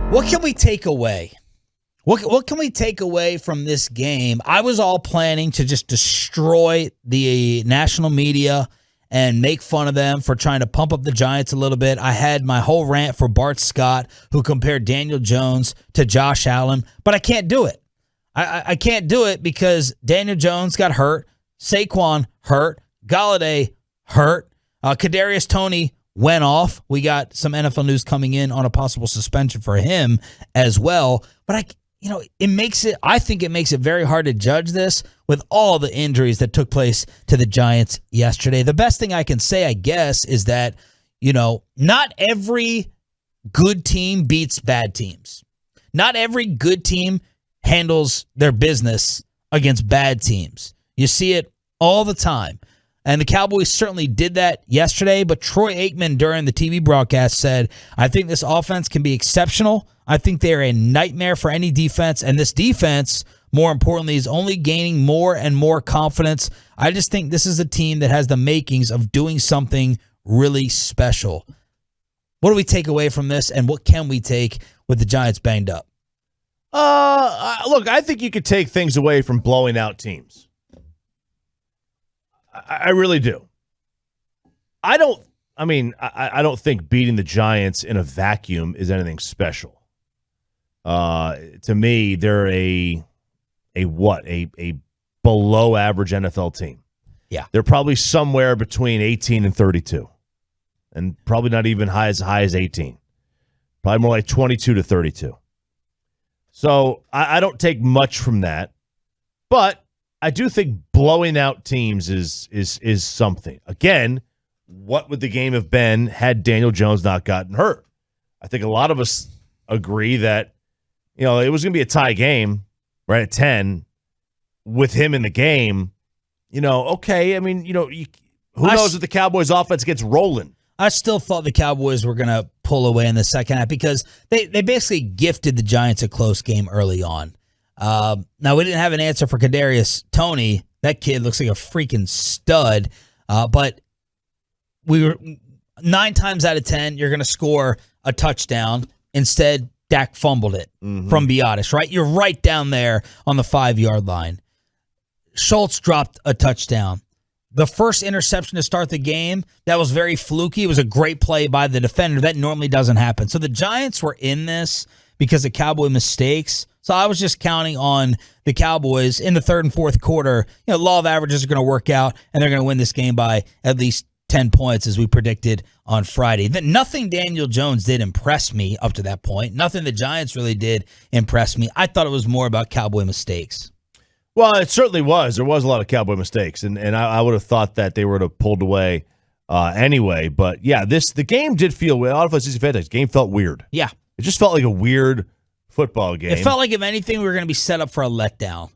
What can we take away? What can we take away from this game? I was all planning to just destroy the national media and make fun of them for trying to pump up the Giants a little bit. I had my whole rant for Bart Scott, who compared Daniel Jones to Josh Allen, but I can't do it. I can't do it because Daniel Jones got hurt, Saquon hurt, Golladay hurt, Kadarius Toney went off. We got some NFL news coming in on a possible suspension for him as well. But I think it makes it very hard to judge this with all the injuries that took place to the Giants yesterday. The best thing I can say, I guess, is that, not every good team beats bad teams. Not every good team handles their business against bad teams. You see it all the time. And the Cowboys certainly did that yesterday, but Troy Aikman during the TV broadcast said, I think this offense can be exceptional. I think they're a nightmare for any defense, and this defense, more importantly, is only gaining more and more confidence. I just think this is a team that has the makings of doing something really special. What do we take away from this, and what can we take with the Giants banged up? Look, I think you could take things away from blowing out teams. I really do. I don't think beating the Giants in a vacuum is anything special. To me, they're a below average NFL team. Yeah. They're probably somewhere between 18 and 32. And probably not even as high as 18. Probably more like 22 to 32. So I don't take much from that. But I do think blowing out teams is something. Again, what would the game have been had Daniel Jones not gotten hurt? I think a lot of us agree that, it was going to be a tie game, right, at 10, with him in the game. Okay, who knows if the Cowboys offense gets rolling? I still thought the Cowboys were going to pull away in the second half because they basically gifted the Giants a close game early on. Now, we didn't have an answer for Kadarius Toney. That kid looks like a freaking stud. But we were 9 times out of 10, you're going to score a touchdown. Instead, Dak fumbled it from Biotis, right? You're right down there on the 5-yard line. Schultz dropped a touchdown. The first interception to start the game, that was very fluky. It was a great play by the defender. That normally doesn't happen. So the Giants were in this because of Cowboy mistakes. So I was just counting on the Cowboys in the third and fourth quarter. Law of averages are going to work out, and they're going to win this game by at least 10 points, as we predicted on Friday. Nothing Daniel Jones did impress me up to that point. Nothing the Giants really did impress me. I thought it was more about Cowboy mistakes. Well, it certainly was. There was a lot of Cowboy mistakes, and I would have thought that they would have pulled away anyway. But, yeah, the game did feel weird. A lot of us, the game felt weird. Yeah. It just felt like a weird football game. It felt like, if anything, we were going to be set up for a letdown.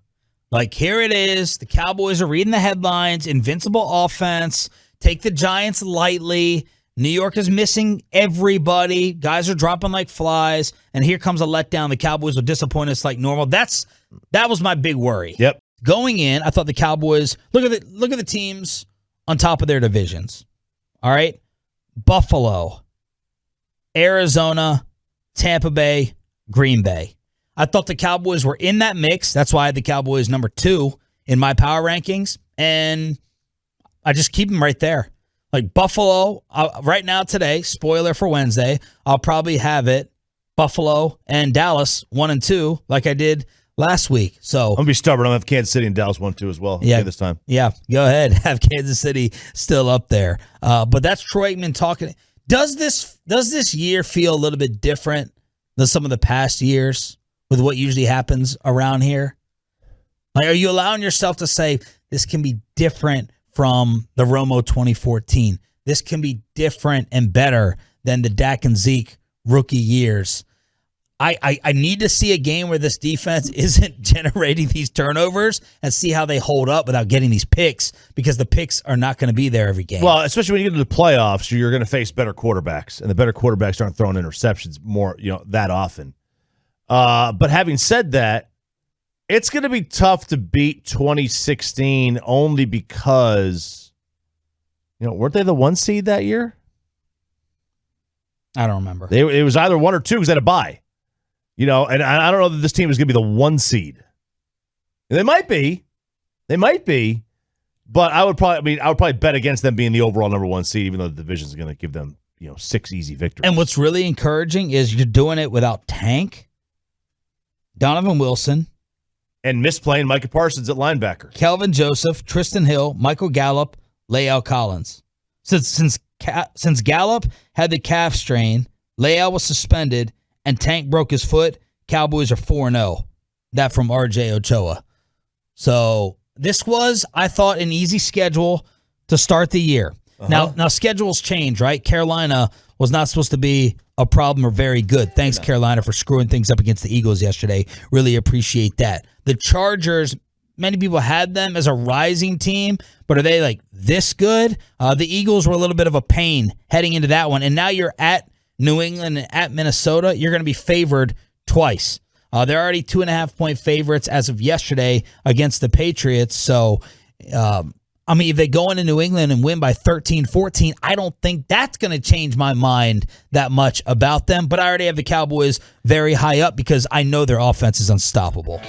Like, here it is. The Cowboys are reading the headlines. Invincible offense. Take the Giants lightly. New York is missing everybody. Guys are dropping like flies. And here comes a letdown. The Cowboys will disappoint us like normal. That was my big worry. Yep. Going in, I thought the Cowboys, look at the teams on top of their divisions. All right? Buffalo, Arizona, Tampa Bay, Green Bay. I thought the Cowboys were in that mix. That's why I had the Cowboys number 2 in my power rankings. And I just keep them right there. Like Buffalo, right now today, spoiler for Wednesday, I'll probably have it Buffalo and Dallas 1 and 2 like I did last week. So I'm going to be stubborn. I'm going to have Kansas City and Dallas 1-2 as well. Yeah, this time. Yeah, go ahead. Have Kansas City still up there. But that's Troy Aikman talking. Does this year feel a little bit different than some of the past years with what usually happens around here? Like, are you allowing yourself to say this can be different from the Romo 2014? This can be different and better than the Dak and Zeke rookie years. I need to see a game where this defense isn't generating these turnovers and see how they hold up without getting these picks, because the picks are not going to be there every game. Well, especially when you get into the playoffs, you're going to face better quarterbacks, and the better quarterbacks aren't throwing interceptions more, that often. But having said that, it's going to be tough to beat 2016 only because, weren't they the 1 seed that year? I don't remember. It was either 1 or 2 because they had a bye. And I don't know that this team is going to be the 1 seed. And they might be, but I would probably bet against them being the overall number 1 seed, even though the division is going to give them 6 easy victories. And what's really encouraging is you're doing it without Tank, Donovan Wilson, and misplaying Micah Parsons at linebacker, Kelvin Joseph, Tristan Hill, Michael Gallup, Leal Collins. Since Gallup had the calf strain, Leal was suspended, and Tank broke his foot, Cowboys are 4-0. That from RJ Ochoa. So this was, I thought, an easy schedule to start the year. Now schedules change, right? Carolina was not supposed to be a problem or very good. Thanks, Carolina, for screwing things up against the Eagles yesterday. Really appreciate that. The Chargers, many people had them as a rising team, but are they like this good? The Eagles were a little bit of a pain heading into that one, and now you're at New England and at Minnesota. You're going to be favored twice. They're already 2.5-point favorites as of yesterday against the Patriots. So, if they go into New England and win by 13-14, I don't think that's going to change my mind that much about them. But I already have the Cowboys very high up because I know their offense is unstoppable.